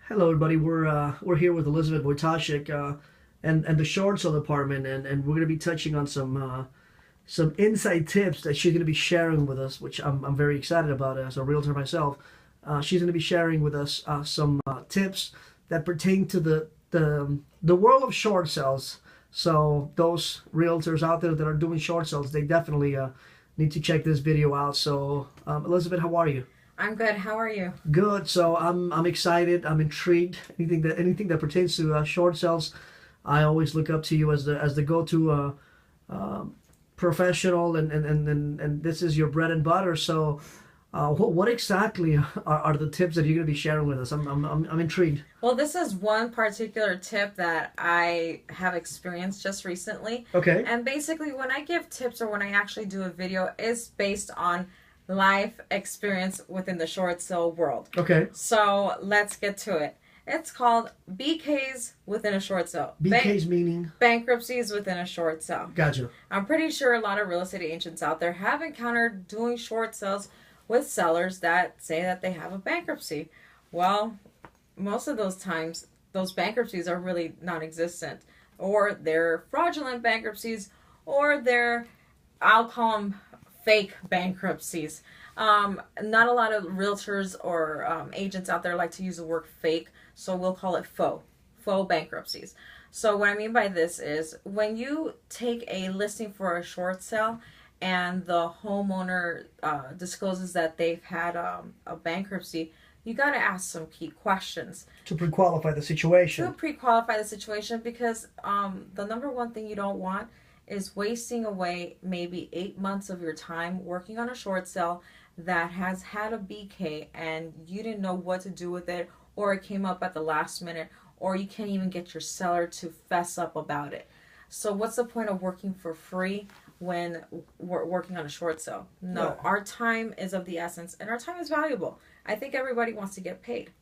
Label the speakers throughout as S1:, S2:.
S1: Hello, everybody. We're here with Elizabeth Wojtaszek and the short sale department, and we're going to be touching on some inside tips that she's going to be sharing with us, which I'm very excited about as a realtor myself. She's going to be sharing with us some tips that pertain to the world of short sales. So those realtors out there that are doing short sales, they definitely need to check this video out. So Elizabeth, how are you?
S2: I'm good. How are you?
S1: Good. So I'm excited. I'm intrigued. Anything that pertains to short sales, I always look up to you as the go-to professional, and this is your bread and butter. So, what exactly are the tips that you're going to be sharing with us? I'm intrigued.
S2: Well, this is one particular tip that I have experienced just recently.
S1: Okay.
S2: And basically, when I give tips or when I actually do a video, it's based on life experience within the short sale world.
S1: Okay.
S2: So let's get to it. It's called BKs within a short sale.
S1: BKs meaning?
S2: Bankruptcies within a short sale.
S1: Gotcha.
S2: I'm pretty sure a lot of real estate agents out there have encountered doing short sales with sellers that say that they have a bankruptcy. Well, most of those times, those bankruptcies are really non-existent, or they're fraudulent bankruptcies, or I'll call them fake bankruptcies. Not a lot of realtors or agents out there like to use the word fake, so we'll call it faux bankruptcies. So what I mean by this is when you take a listing for a short sale and the homeowner discloses that they've had a bankruptcy, you got to ask some key questions
S1: To pre-qualify the situation.
S2: to pre-qualify the situation, because the number one thing you don't want is wasting away maybe 8 months of your time working on a short sale that has had a BK and you didn't know what to do with it, or it came up at the last minute, or you can't even get your seller to fess up about it. So what's the point of working for free when we're working on a short sale? No,
S1: Yeah.
S2: our time is of the essence and our time is valuable. I think everybody wants to get paid.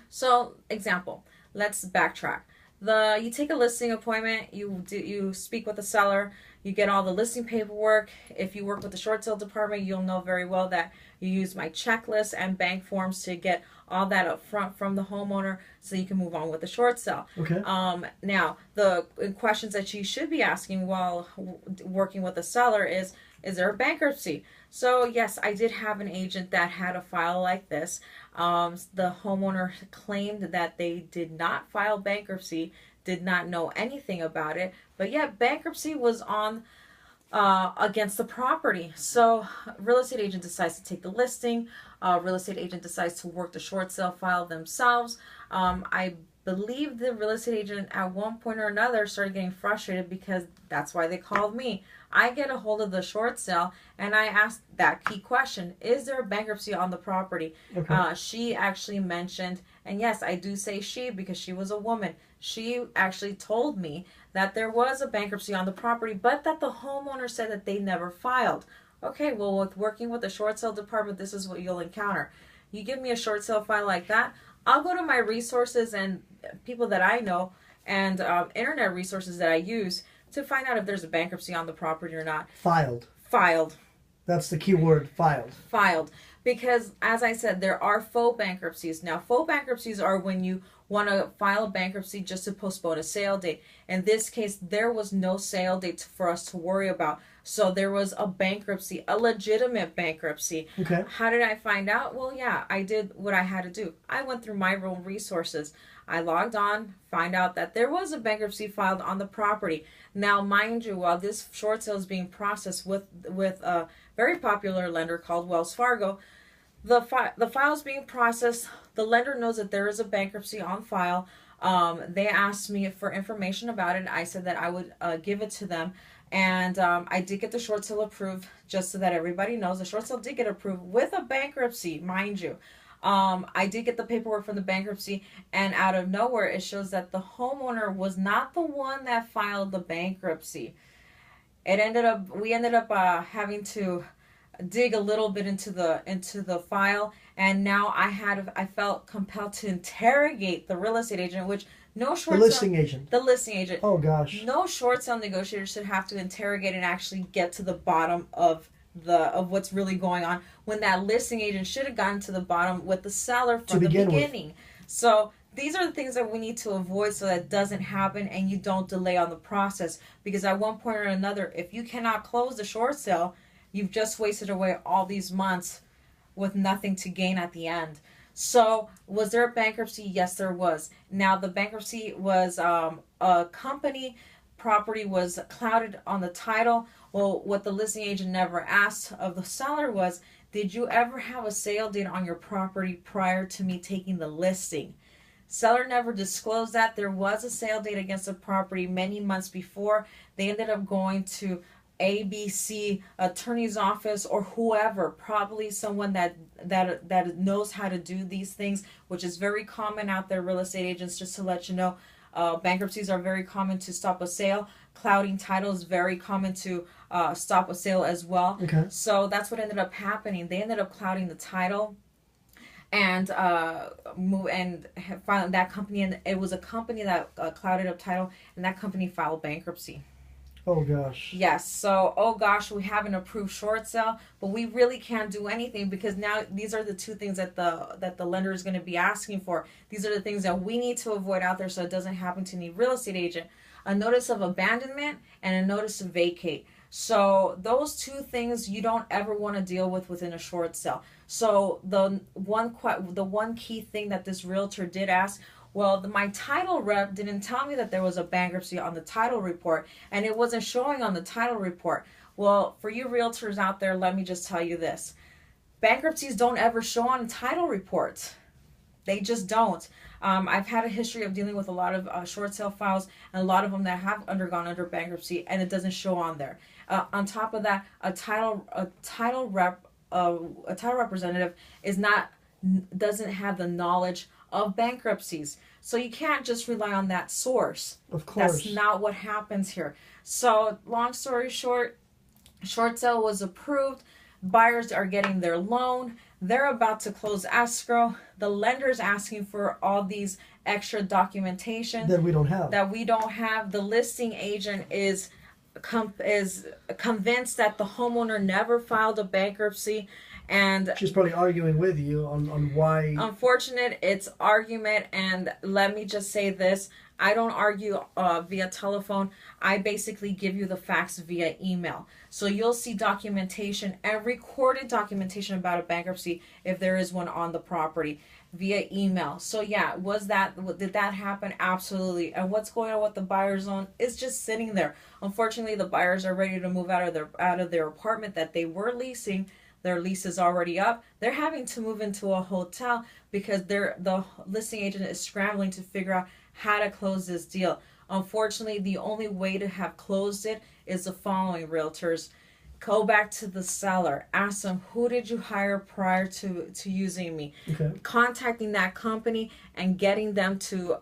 S2: So, example, let's backtrack. You take a listing appointment, you speak with the seller, you get all the listing paperwork. If you work with the short sale department, you'll know very well that you use my checklist and bank forms to get all that up front from the homeowner so you can move on with the short sale.
S1: Okay.
S2: Now, the questions that you should be asking while working with the seller is there a bankruptcy? So yes, I did have an agent that had a file like this. The homeowner claimed that they did not file bankruptcy, did not know anything about it, but yet bankruptcy was on against the property. So real estate agent decides to take the listing. Real estate agent decides to work the short sale file themselves. I believe the real estate agent at one point or another started getting frustrated, because that's why they called me. I get a hold of the short sale and I asked that key question: is there a bankruptcy on the property?
S1: Okay.
S2: She actually mentioned, and yes, I do say she because she was a woman. She actually told me that there was a bankruptcy on the property, but that the homeowner said that they never filed. Okay, well, with working with the short sale department, this is what you'll encounter. You give me a short sale file like that, I'll go to my resources and people that I know and internet resources that I use to find out if there's a bankruptcy on the property or not.
S1: Filed.
S2: Filed.
S1: That's the key word. Filed.
S2: Filed. Because, as I said, there are faux bankruptcies. Now, faux bankruptcies are when you want to file a bankruptcy just to postpone a sale date. In this case, there was no sale date for us to worry about. So there was a bankruptcy, a legitimate bankruptcy.
S1: Okay.
S2: How did I find out? Well, yeah, I did what I had to do. I went through my own resources. I logged on, find out that there was a bankruptcy filed on the property. Now, mind you, while this short sale is being processed with a very popular lender called Wells Fargo, the file is being processed. The lender knows that there is a bankruptcy on file. They asked me for information about it. I said that I would give it to them. And I did get the short sale approved, just so that everybody knows. The short sale did get approved with a bankruptcy, mind you. I did get the paperwork from the bankruptcy, and out of nowhere, it shows that the homeowner was not the one that filed the bankruptcy. We ended up having to dig a little bit into the file, and now I felt compelled to interrogate the real estate agent, which no short
S1: The listing agent.
S2: the listing agent.
S1: Oh gosh.
S2: No short sale negotiator should have to interrogate and actually get to the bottom of what's really going on, when that listing agent should have gotten to the bottom with the seller from the beginning. So these are the things that we need to avoid so that it doesn't happen and you don't delay on the process. Because at one point or another, if you cannot close the short sale, you've just wasted away all these months with nothing to gain at the end. So, was there a bankruptcy? Yes, there was. Now, the bankruptcy was a company property was clouded on the title. Well, what the listing agent never asked of the seller was, did you ever have a sale date on your property prior to me taking the listing? Seller never disclosed that. There was a sale date against the property many months before. They ended up going to ABC attorney's office or whoever, probably someone that knows how to do these things, which is very common out there, real estate agents, just to let you know. Bankruptcies are very common to stop a sale. Clouding title is very common to stop a sale as well.
S1: Okay.
S2: So that's what ended up happening. They ended up clouding the title and filed that company, and it was a company that clouded up title, and that company filed bankruptcy.
S1: Oh gosh.
S2: Yes. So, oh gosh, we have an approved short sale, but we really can't do anything because now these are the two things that the lender is going to be asking for. These are the things that we need to avoid out there so it doesn't happen to any real estate agent. A notice of abandonment and a notice to vacate. So those two things you don't ever want to deal with within a short sale. So the one key thing that this realtor did ask, well, my title rep didn't tell me that there was a bankruptcy on the title report, and it wasn't showing on the title report. Well, for you realtors out there, let me just tell you this. Bankruptcies don't ever show on title reports. They just don't. I've had a history of dealing with a lot of short sale files, and a lot of them that have undergone under bankruptcy, and it doesn't show on there. On top of that, a title representative doesn't have the knowledge of bankruptcies. So you can't just rely on that source.
S1: Of course.
S2: That's not what happens here. So long story short sale was approved. Buyers are getting their loan. They're about to close escrow. The lender's asking for all these extra documentation
S1: that we don't have.
S2: The listing agent is convinced that the homeowner never filed a bankruptcy, and
S1: she's probably arguing with you on why.
S2: Unfortunate, it's argument, and let me just say this. I don't argue via telephone. I basically give you the facts via email. So you'll see documentation and recorded documentation about a bankruptcy if there is one on the property via email. So yeah, did that happen? Absolutely. And what's going on with the buyer's loan is just sitting there. Unfortunately, the buyers are ready to move out of their apartment that they were leasing. Their lease is already up. They're having to move into a hotel because the listing agent is scrambling to figure out how to close this deal. Unfortunately, the only way to have closed it is the following, realtors. Go back to the seller. Ask them, who did you hire prior to using me?
S1: Okay.
S2: Contacting that company and getting them to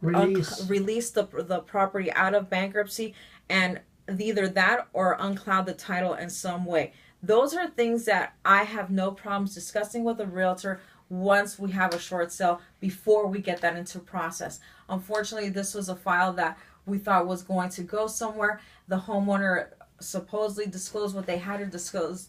S2: release the property out of bankruptcy, and either that or uncloud the title in some way. Those are things that I have no problems discussing with a realtor once we have a short sale before we get that into process. Unfortunately, this was a file that we thought was going to go somewhere. The homeowner supposedly disclosed what they had to disclose,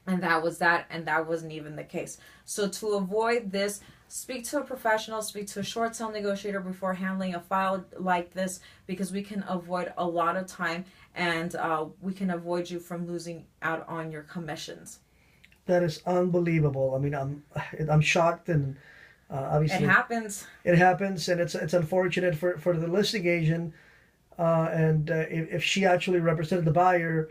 S2: and that was that, and that wasn't even the case. So to avoid this, speak to a professional, speak to a short sale negotiator before handling a file like this, because we can avoid a lot of time, and we can avoid you from losing out on your commissions.
S1: That is unbelievable. I mean, I'm shocked, and obviously
S2: it happens.
S1: It happens, and it's unfortunate for the listing agent. And if she actually represented the buyer,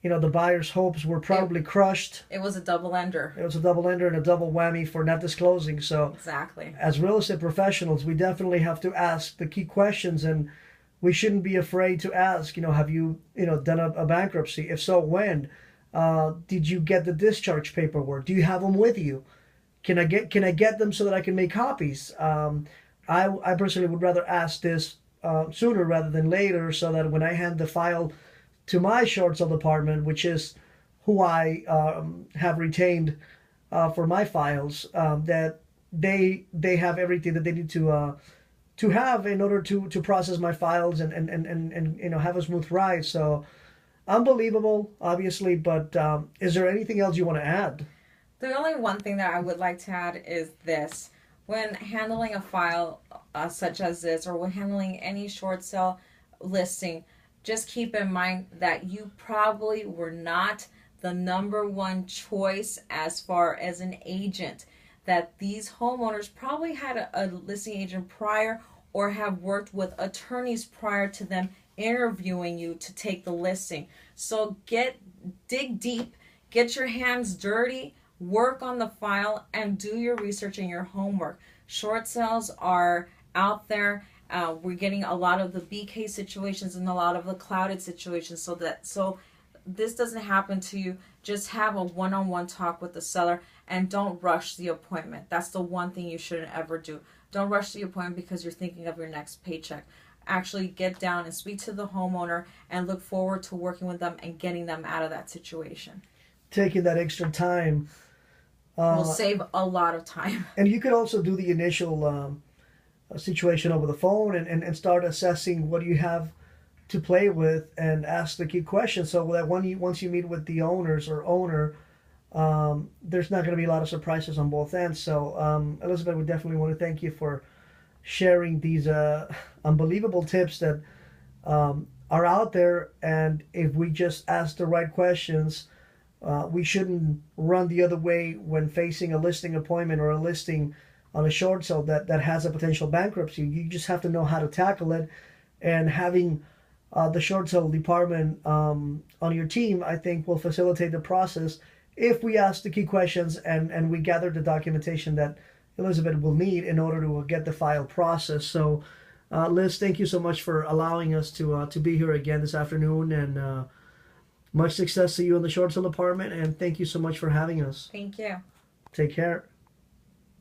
S1: the buyer's hopes were probably crushed.
S2: It was a double ender.
S1: It was a double ender and a double whammy for not disclosing. So
S2: exactly,
S1: as real estate professionals, we definitely have to ask the key questions, and we shouldn't be afraid to ask. Have you done a bankruptcy? If so, when? Did you get the discharge paperwork? Do you have them with you? Can I get them so that I can make copies? I personally would rather ask this sooner rather than later, so that when I hand the file to my short sale department, which is who I have retained for my files, that they have everything that they need to have in order to process my files and have a smooth ride. So unbelievable, obviously, but is there anything else you want to add?
S2: The only one thing that I would like to add is this. when handling a file such as this, or when handling any short sale listing, just keep in mind that you probably were not the number one choice as far as an agent. That these homeowners probably had a listing agent prior, or have worked with attorneys prior to them interviewing you to take the listing. So dig deep, get your hands dirty, work on the file, and do your research and your homework. Short sales are out there. We're getting a lot of the BK situations and a lot of the clouded situations. So this doesn't happen to you. Just have a one-on-one talk with the seller, and don't rush the appointment. That's the one thing you shouldn't ever do. Don't rush the appointment because you're thinking of your next paycheck. Actually get down and speak to the homeowner and look forward to working with them and getting them out of that situation.
S1: Taking that extra time
S2: Will save a lot of time.
S1: And you could also do the initial situation over the phone, and start assessing what you have to play with, and ask the key questions, so that once you meet with the owners or owner, there's not going to be a lot of surprises on both ends. So Elizabeth, we definitely want to thank you for sharing these unbelievable tips that are out there, and if we just ask the right questions, we shouldn't run the other way when facing a listing appointment or a listing on a short sale that has a potential bankruptcy. You just have to know how to tackle it, and having the short sale department on your team, I think, will facilitate the process if we ask the key questions, and we gather the documentation that Elizabeth will need in order to get the file processed. So, Liz, thank you so much for allowing us to be here again this afternoon, and much success to you in the short sale department, and thank you so much for having us.
S2: Thank you.
S1: Take care.